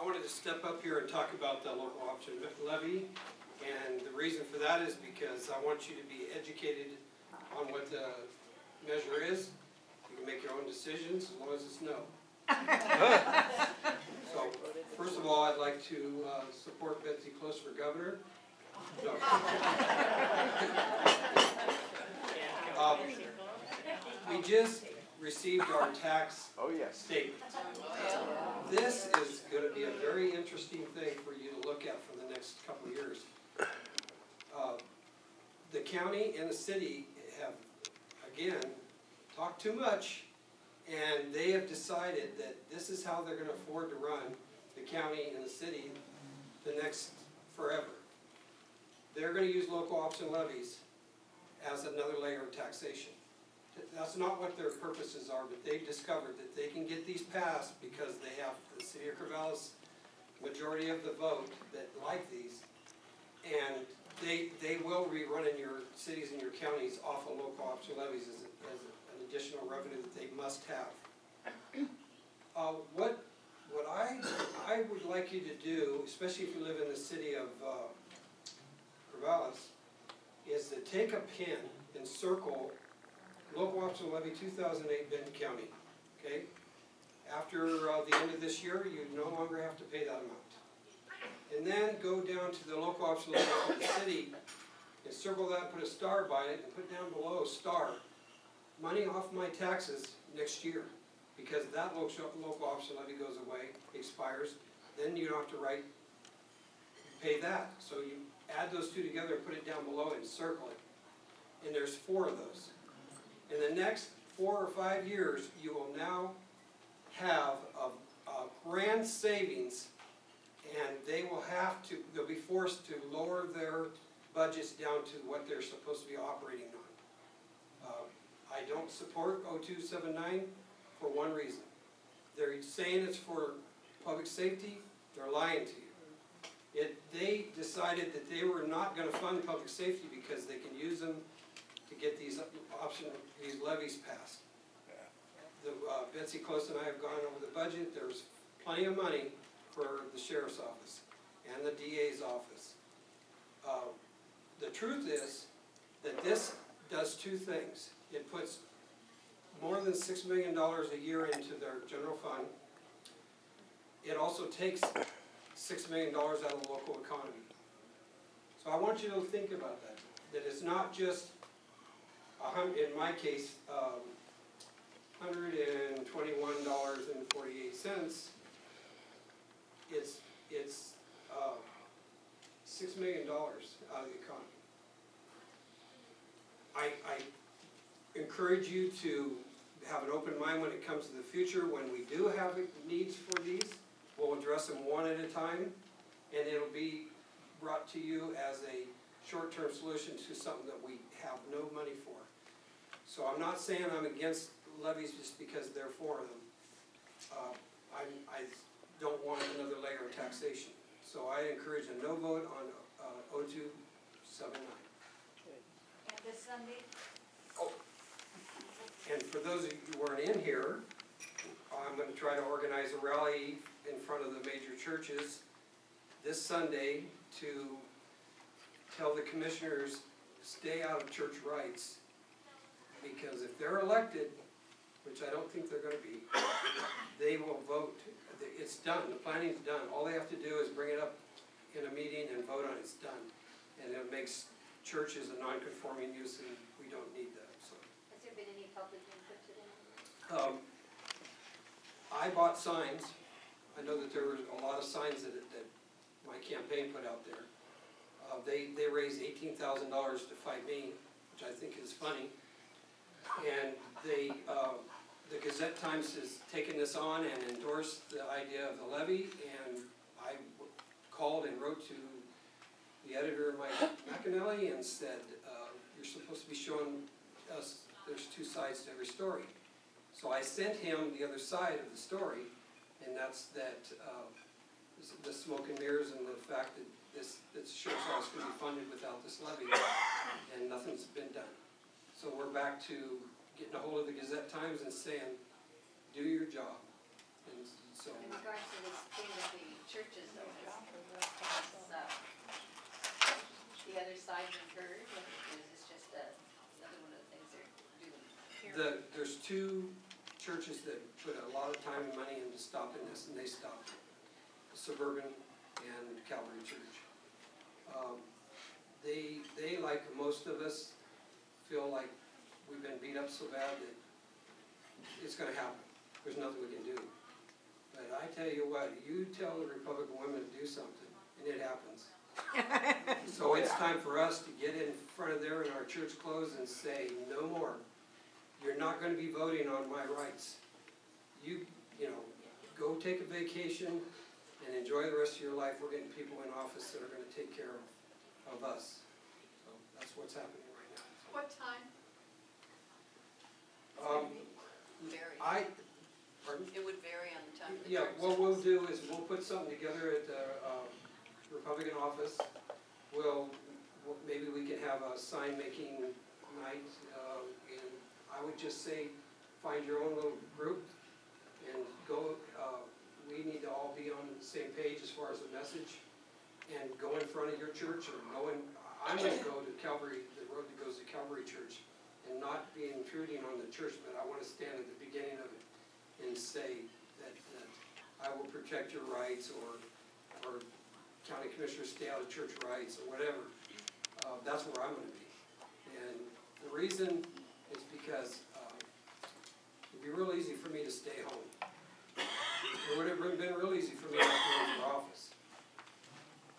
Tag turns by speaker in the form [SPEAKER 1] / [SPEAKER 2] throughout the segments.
[SPEAKER 1] I wanted to step up here and talk about the local option levy, and the reason for that is because I want you to be educated on what the measure is. You can make your own decisions as long as it's no. So, first of all, I'd like to support Betsy Close for governor. No. We just received our tax statement. This is going to be a very interesting thing for you to look at for the next couple of years. The county and the city have, again, talked too much, and they have decided that this is how they're going to afford to run the county and the city the next forever. They're going to use local option levies as another layer of taxation. That's not what their purposes are, but they've discovered that they can get these passed because they have the city of Corvallis majority of the vote that like these, and they will be running your cities and your counties off of local option levies as an additional revenue that they must have. What I would like you to do, especially if you live in the city of Corvallis, is to take a pin and circle local option levy 2008 Benton County. Okay? After the end of this year, you no longer have to pay that amount. And then go down to the local option levy for the city and circle that, put a star by it, and put down below star money off my taxes next year, because that local option levy goes away, expires. Then you don't have to pay that. So you add those two together, put it down below, and circle it. And there's 4 of those. In the next 4 or 5 years, you will now have a grand savings, and they'll be forced to lower their budgets down to what they're supposed to be operating on. I don't support 0279 for one reason. They're saying it's for public safety. They're lying to you. They decided that they were not going to fund public safety because they can use them to get these levies passed. Betsy Close and I have gone over the budget. There's plenty of money for the sheriff's office and the DA's office. The truth is that this does 2 things. It puts more than $6 million a year into their general fund. It also takes $6 million out of the local economy. So I want you to think about that. That it's not just, in my case, $121.48. It's $6 million out of the economy. I encourage you to have an open mind when it comes to the future. When we do have needs for these, we'll address them one at a time, and it'll be brought to you as a short-term solution to something that we have no money for. So I'm not saying I'm against levies just because they're for them. I don't want another layer of taxation. So I encourage a no vote on 0279.
[SPEAKER 2] And this Sunday?
[SPEAKER 1] Oh, and for those of you who weren't in here, I'm going to try to organize a rally in front of the major churches this Sunday to tell the commissioners stay out of church rights, because if they're elected, which I don't think they're going to be, they will vote. It's done. The planning's done. All they have to do is bring it up in a meeting and vote on it. It's done. And it makes churches a non-conforming use, and we don't need that. So.
[SPEAKER 2] Has there been any public input to that?
[SPEAKER 1] I bought signs. I know that there were a lot of signs that my campaign put out there. They raised $18,000 to fight me, which I think is funny. And the Gazette Times has taken this on and endorsed the idea of the levy, and I called and wrote to the editor, Mike McAnally, and said, you're supposed to be showing us there's 2 sides to every story. So I sent him the other side of the story, and that's that the smoke and mirrors and the fact that this sheriff's office could be funded without this levy, and nothing's been done. So we're back to getting a hold of the Gazette Times and saying, do your job. And so,
[SPEAKER 2] in regards to this thing with the churches though, the other side encouraged, or is this just another one of the things they're doing?
[SPEAKER 1] There's two churches that put a lot of time and money into stopping this, and they stopped it. Suburban and Calvary Church. They, like most of us, feel like we've been beat up so bad that it's gonna happen. There's nothing we can do. But I tell you what, you tell the Republican women to do something, and it happens. So it's time for us to get in front of there in our church clothes and say, no more. You're not gonna be voting on my rights. You know, go take a vacation and enjoy the rest of your life. We're getting people in office that are gonna take care of us. So that's what's happening right now.
[SPEAKER 2] What time?
[SPEAKER 3] Vary.
[SPEAKER 1] Pardon?
[SPEAKER 3] It would vary on the time of the
[SPEAKER 1] Yeah,
[SPEAKER 3] church
[SPEAKER 1] what we'll
[SPEAKER 3] service.
[SPEAKER 1] do is we'll put something together at the Republican office. Maybe we can have a sign making night, and I would just say, find your own little group and go, we need to all be on the same page as far as the message, and go in front of your church, or I'm gonna go to Calvary, the road that goes to Calvary Church, and not be intruding on the church, but I wanna stand at the beginning of it and say that I will protect your rights, or county commissioners stay out of church rights, or whatever. That's where I'm gonna be. And the reason is because it'd be real easy for me to stay home. It would have been real easy for me not to run for office.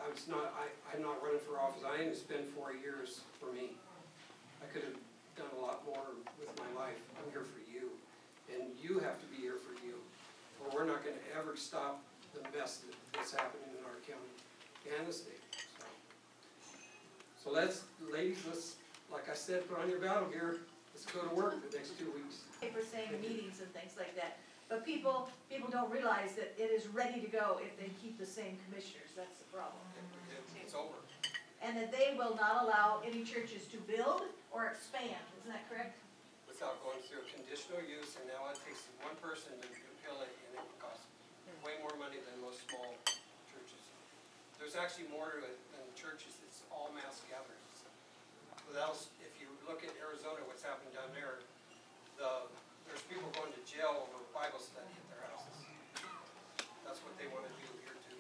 [SPEAKER 1] I'm not running for office. I didn't spend 4 years for me. I could have done a lot more with my life. I'm here for you, and you have to be here for you, or we're not gonna ever stop the mess that's happening in our county and the state. So ladies, like I said, put on your battle gear. Let's go to work the next 2 weeks.
[SPEAKER 4] For saying meetings and things like that, but people don't realize that it is ready to go if they keep the same commissioners. That's the problem.
[SPEAKER 1] It's over.
[SPEAKER 4] And that they will not allow any churches to build or expand. Isn't that correct?
[SPEAKER 1] Without going through a conditional use, and now it takes one person to appeal it, and it costs way more money than most small churches. There's actually more to it than churches. It's all mass gatherings. If you look at Arizona, what's happened down there, there's people going to jail over Bible study at their houses. That's what they want to do here too.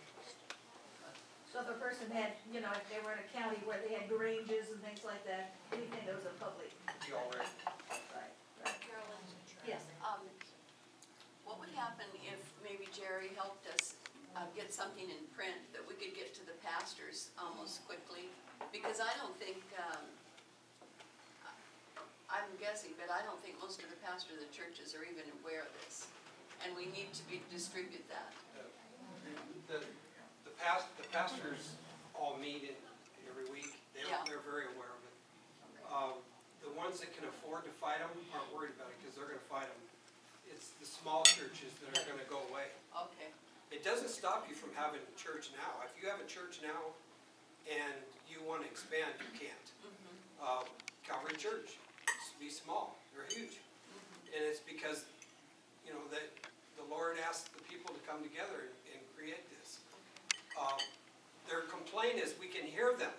[SPEAKER 4] So if a person had, if they were in a county where they had granges and things like that, anything that was a public.
[SPEAKER 1] You already.
[SPEAKER 4] Right.
[SPEAKER 3] Carolyn?
[SPEAKER 4] Yes.
[SPEAKER 3] What would happen if maybe Jerry helped us get something in print that we could get to the pastors almost quickly? Because I don't think, I'm guessing, but I don't think most of the pastors of the churches are even aware of this. And we need to distribute that.
[SPEAKER 1] The pastors all meet every week. They're very aware of it. The ones that can afford to fight them aren't worried about it, because they're going to fight them. It's the small churches that are going to go away.
[SPEAKER 3] Okay.
[SPEAKER 1] It doesn't stop you from having a church now. If you have a church now and you want to expand, you can't. Calvary Church used to be small. They're huge. And it's because, that the Lord asked the people to come together and create this. Their complaint is we can hear them.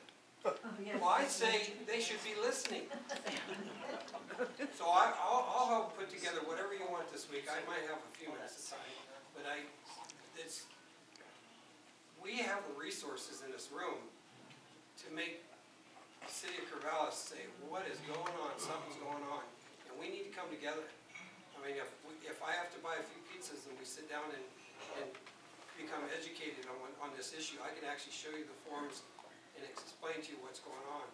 [SPEAKER 1] Well, I say they should be listening. So I'll help put together whatever you want this week. I might have a few minutes of time, but we have the resources in this room to make the city of Corvallis say, what is going on? Something's going on, and we need to come together. I mean, if I have to buy a few pizzas and we sit down and become educated on this issue, I can actually show you the forms and explain to you what's going on.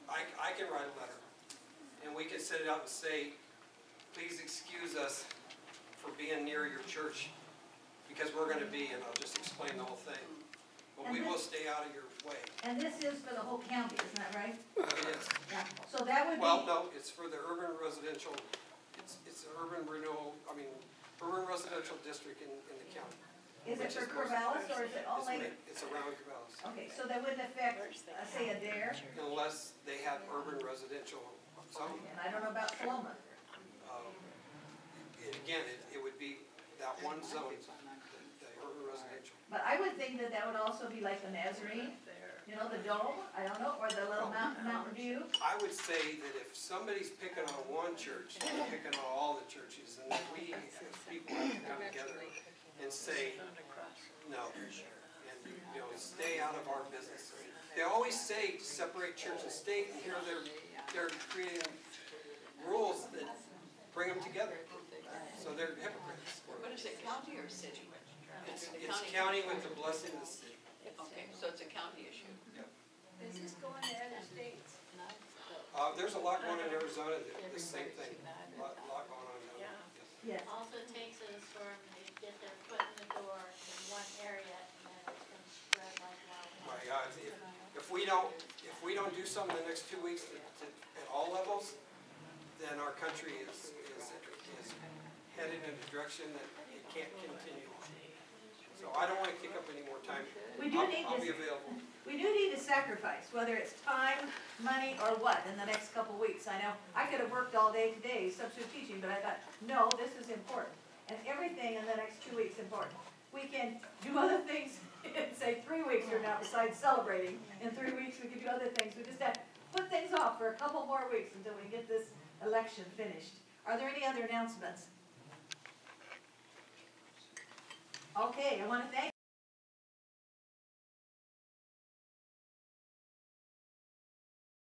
[SPEAKER 1] I can write a letter, and we can send it out and say, please excuse us for being near your church, because we're going to be, and I'll just explain the whole thing. But we will stay out of your way.
[SPEAKER 4] And this is for the whole county, isn't that right?
[SPEAKER 1] It is.
[SPEAKER 4] Yeah. So that would be.
[SPEAKER 1] Well, no, it's for the urban residential, it's an urban renewal, urban residential district in the county.
[SPEAKER 4] Is it for Corvallis, or is it only?
[SPEAKER 1] It's around Corvallis.
[SPEAKER 4] Okay, so that wouldn't affect, say, Adair?
[SPEAKER 1] Unless they have urban residential zoning.
[SPEAKER 4] And I don't know about Paloma.
[SPEAKER 1] And again, it would be that one zone.
[SPEAKER 4] think that that would also be like the Nazarene, you know, the dome, I don't know, or the little Mountain View?
[SPEAKER 1] I would say that if somebody's picking on one church, they're picking on all the churches, and that we as people have to come together and say, no, and, you know, stay out of our business. They always say separate church and state, and here they're creating rules that bring them together. So they're hypocrites.
[SPEAKER 3] What is it, county or city?
[SPEAKER 1] It's county with the blessing of the city.
[SPEAKER 3] Okay, so it's a county issue.
[SPEAKER 2] Is this going to other states?
[SPEAKER 1] There's a lot going on in Arizona, the same thing, lot going on down there.
[SPEAKER 4] Yes.
[SPEAKER 5] All it takes is for them to get their foot in the door in one area, and then it's gonna spread like
[SPEAKER 1] My
[SPEAKER 5] wildfire.
[SPEAKER 1] God, if we don't do something in the next 2 weeks at all levels, then our country is headed in a direction that it can't continue. So I don't want to kick up any more time.
[SPEAKER 4] We do need
[SPEAKER 1] I'll
[SPEAKER 4] to-
[SPEAKER 1] be available.
[SPEAKER 4] We do need to sacrifice, whether it's time, money, or what, in the next couple weeks. I know, I could have worked all day today, substitute teaching, but I thought, no, this is important. And everything in the next 2 weeks is important. We can do other things in, say, 3 weeks from now, besides celebrating. In 3 weeks, we can do other things. We just have to put things off for a couple more weeks until we get this election finished. Are there any other announcements? Okay, I want to thank